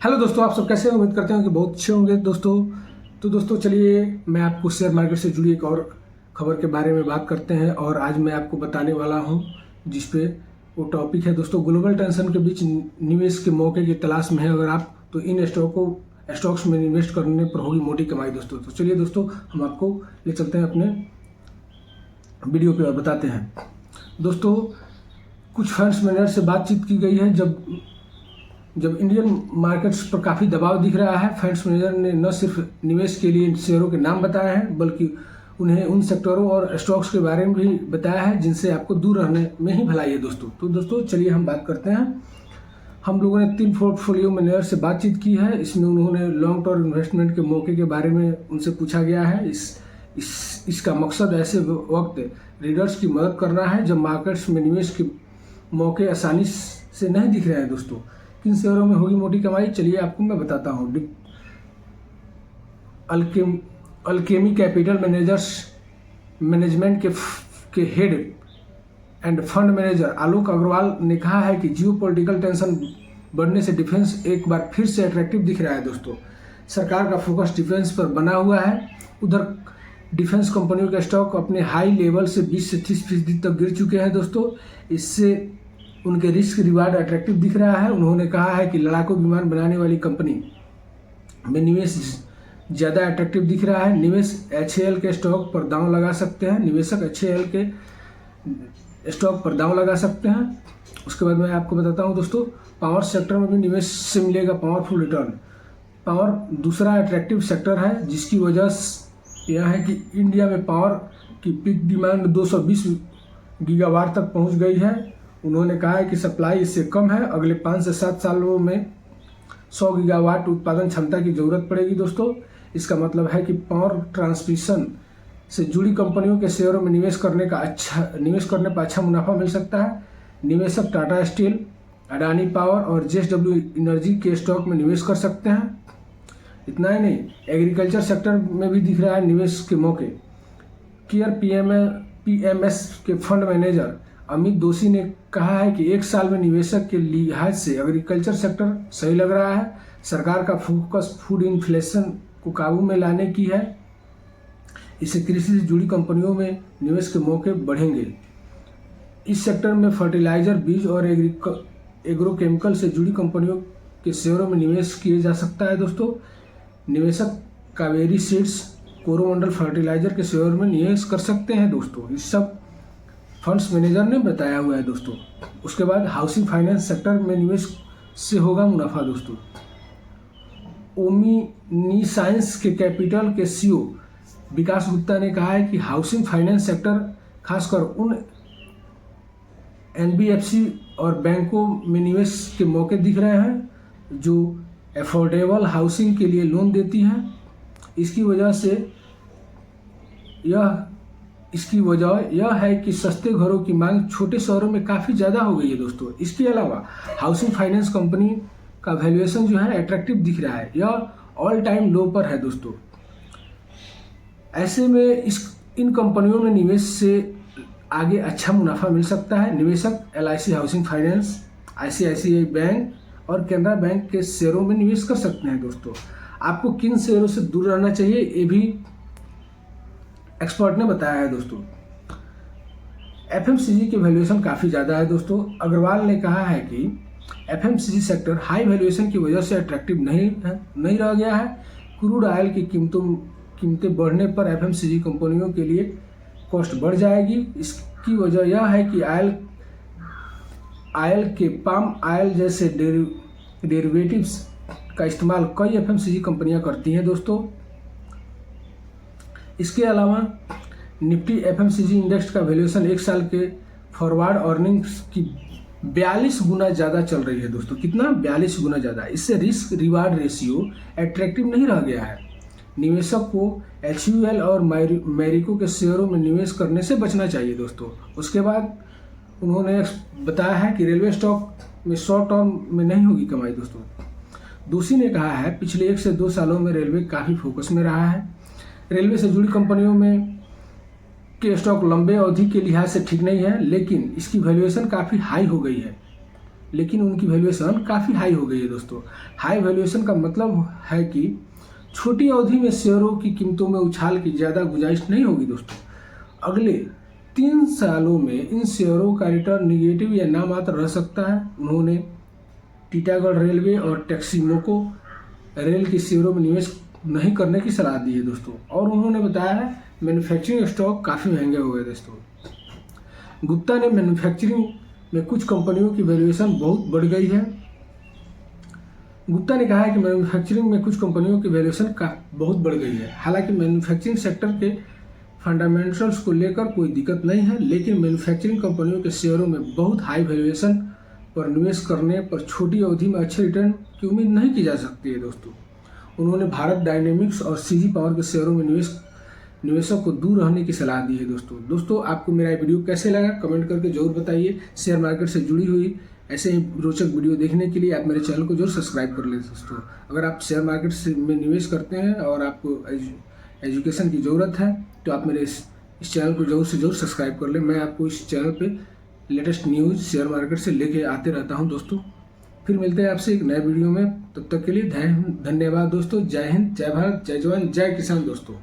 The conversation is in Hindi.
हेलो दोस्तों, आप सब कैसे हैं? उम्मीद करते हैं कि बहुत अच्छे होंगे दोस्तों। तो दोस्तों चलिए मैं आपको शेयर मार्केट से जुड़ी एक और खबर के बारे में बात करते हैं। और आज मैं आपको बताने वाला हूं जिस पे वो टॉपिक है दोस्तों, ग्लोबल टेंशन के बीच निवेश के मौके की तलाश में है अगर आप, तो इन स्टॉक्स में इन्वेस्ट करने पर होगी मोटी कमाई दोस्तों। तो चलिए दोस्तों हम आपको ले चलते हैं अपने वीडियो पे और बताते हैं दोस्तों। कुछ फंड्स मैनेजर से बातचीत की गई है जब इंडियन मार्केट्स पर काफ़ी दबाव दिख रहा है। फंड्स मैनेजर ने न सिर्फ निवेश के लिए शेयरों के नाम बताए हैं बल्कि उन्हें उन सेक्टरों और स्टॉक्स के बारे में भी बताया है जिनसे आपको दूर रहने में ही भलाई है दोस्तों। तो दोस्तों चलिए हम बात करते हैं। हम लोगों ने 3 पोर्टफोलियो मैनेजर से बातचीत की है। इसमें उन्होंने लॉन्ग टर्म इन्वेस्टमेंट के मौके के बारे में उनसे पूछा गया है। इसका मकसद ऐसे वक्त रीडर्स की मदद करना है जब मार्केट्स में निवेश के मौके आसानी से नहीं दिख रहे हैं दोस्तों। किन शेयरों में होगी मोटी कमाई, चलिए आपको मैं बताता हूँ। अल्केमी कैपिटल मैनेजमेंट के हेड एंड फंड मैनेजर आलोक अग्रवाल ने कहा है कि जियोपॉलिटिकल टेंशन बढ़ने से डिफेंस एक बार फिर से अट्रैक्टिव दिख रहा है दोस्तों। सरकार का फोकस डिफेंस पर बना हुआ है। उधर डिफेंस कंपनियों के स्टॉक अपने हाई लेवल से 20 से 30% तक गिर चुके हैं दोस्तों। इससे उनके रिस्क रिवार्ड अट्रैक्टिव दिख रहा है। उन्होंने कहा है कि लड़ाकू विमान बनाने वाली कंपनी में निवेश ज़्यादा अट्रैक्टिव दिख रहा है। निवेशक HAL के स्टॉक पर दांव लगा सकते हैं। उसके बाद मैं आपको बताता हूं दोस्तों, पावर सेक्टर में भी निवेश से मिलेगा पावरफुल रिटर्न। पावर दूसरा अट्रैक्टिव सेक्टर है जिसकी वजह यह है कि इंडिया में पावर की पीक डिमांड 220 गीगावाट तक पहुंच गई है। उन्होंने कहा है कि सप्लाई इससे कम है। अगले 5 से 7 सालों में 100 गीगावाट उत्पादन क्षमता की जरूरत पड़ेगी दोस्तों। इसका मतलब है कि पावर ट्रांसमिशन से जुड़ी कंपनियों के शेयरों में निवेश करने पर अच्छा मुनाफा मिल सकता है। निवेशक टाटा स्टील, अडानी पावर और JSW एनर्जी के स्टॉक में निवेश कर सकते हैं। इतना ही नहीं, एग्रीकल्चर सेक्टर में भी दिख रहा है निवेश के मौके। केयर PMS के फंड मैनेजर अमित दोषी ने कहा है कि 1 साल में निवेशक के लिहाज से एग्रीकल्चर सेक्टर सही लग रहा है। सरकार का फोकस फूड इन्फ्लेशन को काबू में लाने की है। इससे कृषि से जुड़ी कंपनियों में निवेश के मौके बढ़ेंगे। इस सेक्टर में फर्टिलाइजर, बीज और एग्रोकेमिकल से जुड़ी कंपनियों के शेयरों में निवेश किया जा सकता है दोस्तों। निवेशक कावेरी सीड्स, कोरोमंडल फर्टिलाइजर के शेयर में निवेश कर सकते हैं दोस्तों। इस सब फंड्स मैनेजर ने बताया हुआ है दोस्तों। उसके बाद हाउसिंग फाइनेंस सेक्टर में निवेश से होगा मुनाफा दोस्तों। ओमनीसाइंस के कैपिटल के CEO विकास गुप्ता ने कहा है कि हाउसिंग फाइनेंस सेक्टर खासकर उन NBFC और बैंकों में निवेश के मौके दिख रहे हैं जो अफोर्डेबल हाउसिंग के लिए लोन देती हैं। इसकी वजह यह है कि सस्ते घरों की मांग छोटे शहरों में काफ़ी ज़्यादा हो गई है दोस्तों। इसके अलावा हाउसिंग फाइनेंस कंपनी का वैल्यूएशन जो है अट्रैक्टिव दिख रहा है। यह ऑल टाइम लो पर है दोस्तों। ऐसे में इन कंपनियों में निवेश से आगे अच्छा मुनाफा मिल सकता है। निवेशक LIC housing finance, ICICI bank और कैनरा बैंक के शेयरों में निवेश कर सकते हैं दोस्तों। आपको किन शेयरों से दूर रहना चाहिए ये भी एक्सपर्ट ने बताया है दोस्तों। FMCG की वैल्यूएशन काफ़ी ज़्यादा है दोस्तों। अग्रवाल ने कहा है कि FMCG सेक्टर हाई वैल्यूएशन की वजह से अट्रैक्टिव नहीं रह गया है। क्रूड ऑयल की कीमतें बढ़ने पर FMCG कंपनियों के लिए कॉस्ट बढ़ जाएगी। इसकी वजह यह है कि आयल के पाम ऑयल जैसे डेरिवेटिव्स का इस्तेमाल कई FMCG कंपनियां करती हैं दोस्तों। इसके अलावा निफ्टी FMCG इंडेक्स का वैल्यूएशन 1 साल के फॉरवर्ड अर्निंग्स की 42 गुना ज़्यादा चल रही है दोस्तों। कितना? 42 गुना ज़्यादा। इससे रिस्क रिवार्ड रेशियो अट्रैक्टिव नहीं रह गया है। निवेशक को HUL और मैरिको के शेयरों में निवेश करने से बचना चाहिए दोस्तों। उसके बाद उन्होंने बताया है कि रेलवे स्टॉक में शॉर्ट टर्म में नहीं होगी कमाई दोस्तों। दोषी ने कहा है पिछले 1 से 2 सालों में रेलवे काफ़ी फोकस में रहा है। रेलवे से जुड़ी कंपनियों में के स्टॉक लंबे अवधि के लिहाज से ठीक नहीं है, लेकिन इसकी वैल्यूएशन काफ़ी हाई हो गई है। लेकिन उनकी वैल्यूएशन काफ़ी हाई हो गई है दोस्तों। हाई वैल्यूएशन का मतलब है कि छोटी अवधि में शेयरों की कीमतों में उछाल की ज़्यादा गुंजाइश नहीं होगी दोस्तों। अगले 3 सालों में इन शेयरों का रिटर्न निगेटिव या नामात्र रह सकता है। उन्होंने टीटागढ़ रेलवे और टैक्सीमोको रेल के शेयरों में निवेश नहीं करने की सलाह दी है दोस्तों। और उन्होंने बताया है मैन्युफैक्चरिंग स्टॉक काफ़ी महंगे हो गए दोस्तों। गुप्ता ने मैन्युफैक्चरिंग में कुछ कंपनियों की वैल्यूएशन बहुत बढ़ गई है। गुप्ता ने कहा है कि मैन्युफैक्चरिंग में कुछ कंपनियों की वैल्यूएशन का बहुत बढ़ गई है। हालांकि मैन्युफैक्चरिंग सेक्टर के फंडामेंटल्स को लेकर कोई दिक्कत नहीं है, लेकिन मैन्युफैक्चरिंग कंपनियों के शेयरों में बहुत हाई वैल्यूएशन पर निवेश करने पर छोटी अवधि में अच्छे रिटर्न की उम्मीद नहीं की जा सकती है दोस्तों। उन्होंने भारत डायनेमिक्स और सीजी पावर के शेयरों में निवेशक को दूर रहने की सलाह दी है दोस्तों आपको मेरा वीडियो कैसे लगा कमेंट करके जरूर बताइए। शेयर मार्केट से जुड़ी हुई ऐसे ही रोचक वीडियो देखने के लिए आप मेरे चैनल को जरूर सब्सक्राइब कर लें दोस्तों। अगर आप शेयर मार्केट में निवेश करते हैं और आपको एजुकेशन की ज़रूरत है तो आप मेरे इस चैनल को जरूर से जरूर सब्सक्राइब कर लें। मैं आपको इस चैनल पे लेटेस्ट न्यूज़ शेयर मार्केट से लेके आते रहता हूं दोस्तों। फिर मिलते हैं आपसे एक नए वीडियो में, तब तक के लिए धन्यवाद दोस्तों। जय हिंद, जय भारत, जय जवान, जय किसान दोस्तों।